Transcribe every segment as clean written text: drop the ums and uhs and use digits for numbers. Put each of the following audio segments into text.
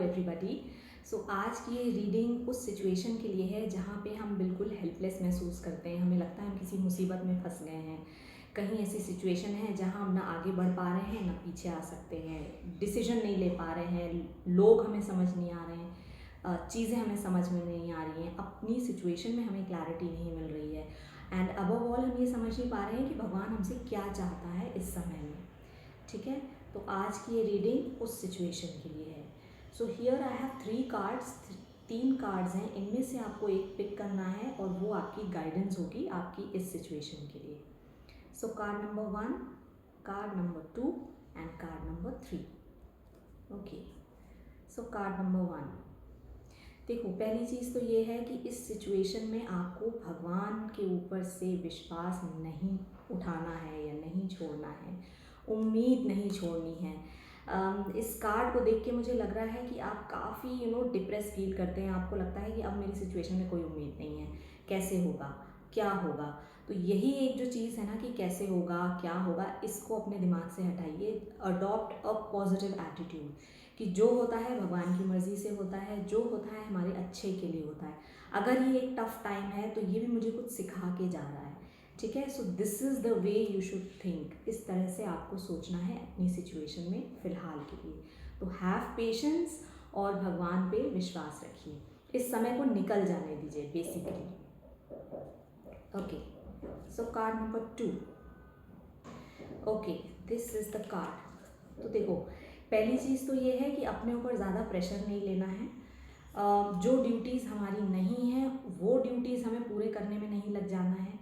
Everybody. सो आज की ये रीडिंग उस सिचुएशन के लिए है जहाँ पे हम बिल्कुल हेल्पलेस महसूस करते हैं, हमें लगता है हम किसी मुसीबत में फंस गए हैं। कहीं ऐसी सिचुएशन है जहाँ हम ना आगे बढ़ पा रहे हैं ना पीछे आ सकते हैं, डिसीजन नहीं ले पा रहे हैं, लोग हमें समझ नहीं आ रहे हैं, चीज़ें हमें समझ में नहीं आ रही हैं, अपनी सिचुएशन में हमें क्लैरिटी नहीं मिल रही है एंड अबव ऑल हम ये समझ नहीं पा रहे हैं कि भगवान हमसे क्या चाहता है इस समय में। ठीक है, तो आज की ये रीडिंग उस सिचुएशन के लिए है। So here I have 3 cards, 3 cards हैं, इनमें से आपको एक पिक करना है और वो आपकी गाइडेंस होगी आपकी इस सिचुएशन के लिए। So card number 1, card number 2 and card number 3। Okay, so card number 1। देखो, पहली चीज़ तो ये है कि इस सिचुएशन में आपको भगवान के ऊपर से विश्वास नहीं उठाना है या नहीं छोड़ना है, उम्मीद नहीं छोड़नी है। इस कार्ड को देख के मुझे लग रहा है कि आप काफ़ी डिप्रेस फील करते हैं, आपको लगता है कि अब मेरी सिचुएशन में कोई उम्मीद नहीं है, कैसे होगा, क्या होगा। तो यही एक जो चीज़ है ना कि कैसे होगा, क्या होगा, इसको अपने दिमाग से हटाइए। अडॉप्ट अ पॉजिटिव एटीट्यूड कि जो होता है भगवान की मर्ज़ी से होता है, जो होता है हमारे अच्छे के लिए होता है। अगर ये एक टफ़ टाइम है तो ये भी मुझे कुछ सिखा के जा रहा है। ठीक है, सो this is the way you should think. इस तरह से आपको सोचना है अपनी सिचुएशन में फ़िलहाल के लिए। तो हैव पेशेंस और भगवान पे विश्वास रखिए, इस समय को निकल जाने दीजिए basically. Okay, so card number 2। Okay, this is the card. तो देखो, पहली चीज़ तो ये है कि अपने ऊपर ज़्यादा प्रेशर नहीं लेना है। जो ड्यूटीज़ हमारी नहीं हैं वो ड्यूटीज़ हमें पूरे करने में नहीं लग जाना है।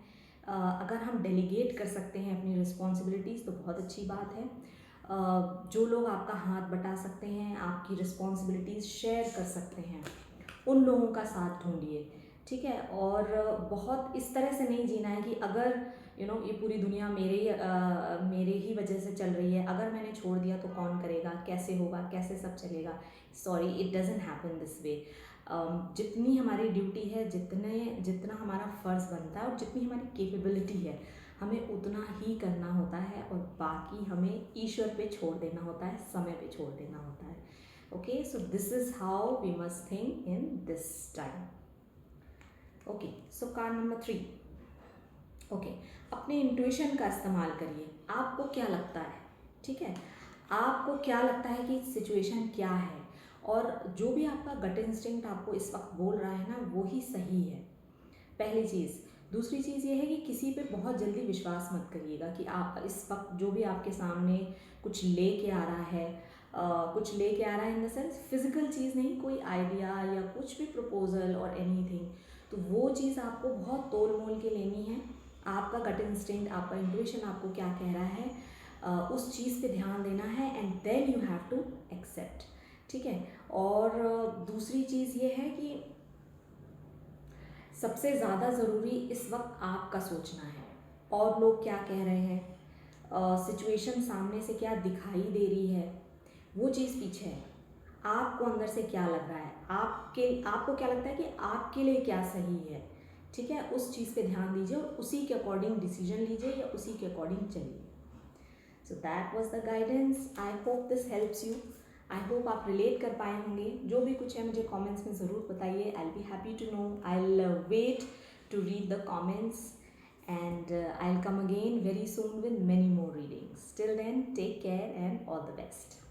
अगर हम डेलीगेट कर सकते हैं अपनी रिस्पॉन्सिबिलिटीज़ तो बहुत अच्छी बात है। जो लोग आपका हाथ बटा सकते हैं, आपकी रिस्पॉन्सिबिलिटीज़ शेयर कर सकते हैं, उन लोगों का साथ ढूंढिए। ठीक है, और बहुत इस तरह से नहीं जीना है कि अगर ये पूरी दुनिया मेरे ही वजह से चल रही है, अगर मैंने छोड़ दिया तो कौन करेगा, कैसे होगा, कैसे सब चलेगा। Sorry, it doesn't happen this way. जितनी हमारी ड्यूटी है, जितना हमारा फ़र्ज़ बनता है और जितनी हमारी कैपेबिलिटी है, हमें उतना ही करना होता है और बाकी हमें ईश्वर पे छोड़ देना होता है, समय पे छोड़ देना होता है। Okay, so this is how we must think in this time. Okay, so card number 3। Okay, अपने इंट्यूशन का इस्तेमाल करिए। आपको क्या लगता है, ठीक है, आपको क्या लगता है कि सिचुएशन क्या है, और जो भी आपका गट इंस्टिंक्ट आपको इस वक्त बोल रहा है ना, वो ही सही है, पहली चीज़। दूसरी चीज़ ये है कि किसी पे बहुत जल्दी विश्वास मत करिएगा कि आप इस वक्त जो भी आपके सामने कुछ लेके आ रहा है, कुछ लेके आ रहा है इन द सेंस फिजिकल चीज़ नहीं, कोई आइडिया या कुछ भी प्रपोजल और एनीथिंग, तो वो चीज़ आपको बहुत तोल मोल के लेनी है। आपका गट इंस्टिंक्ट, आपका इंट्यूशन आपको क्या कह रहा है, उस चीज़ पे ध्यान देना है and then you have to accept. ठीक है, और दूसरी चीज़ ये है कि सबसे ज़्यादा ज़रूरी इस वक्त आपका सोचना है, और लोग क्या कह रहे हैं, सिचुएशन सामने से क्या दिखाई दे रही है, वो चीज़ पीछे है। आपको अंदर से क्या लग रहा है, आपको क्या लगता है कि आपके लिए क्या सही है। ठीक है, उस चीज़ पे ध्यान दीजिए और उसी के अकॉर्डिंग डिसीजन लीजिए या उसी के अकॉर्डिंग चलिए। So that was the guidance. I hope this helps you. I hope आप रिलेट कर पाए होंगे। जो भी कुछ है मुझे कमेंट्स में ज़रूर बताइए। I will be happy to know. I will wait to read the comments and I'll come again very soon with many more readings. Till then, take care and all the best.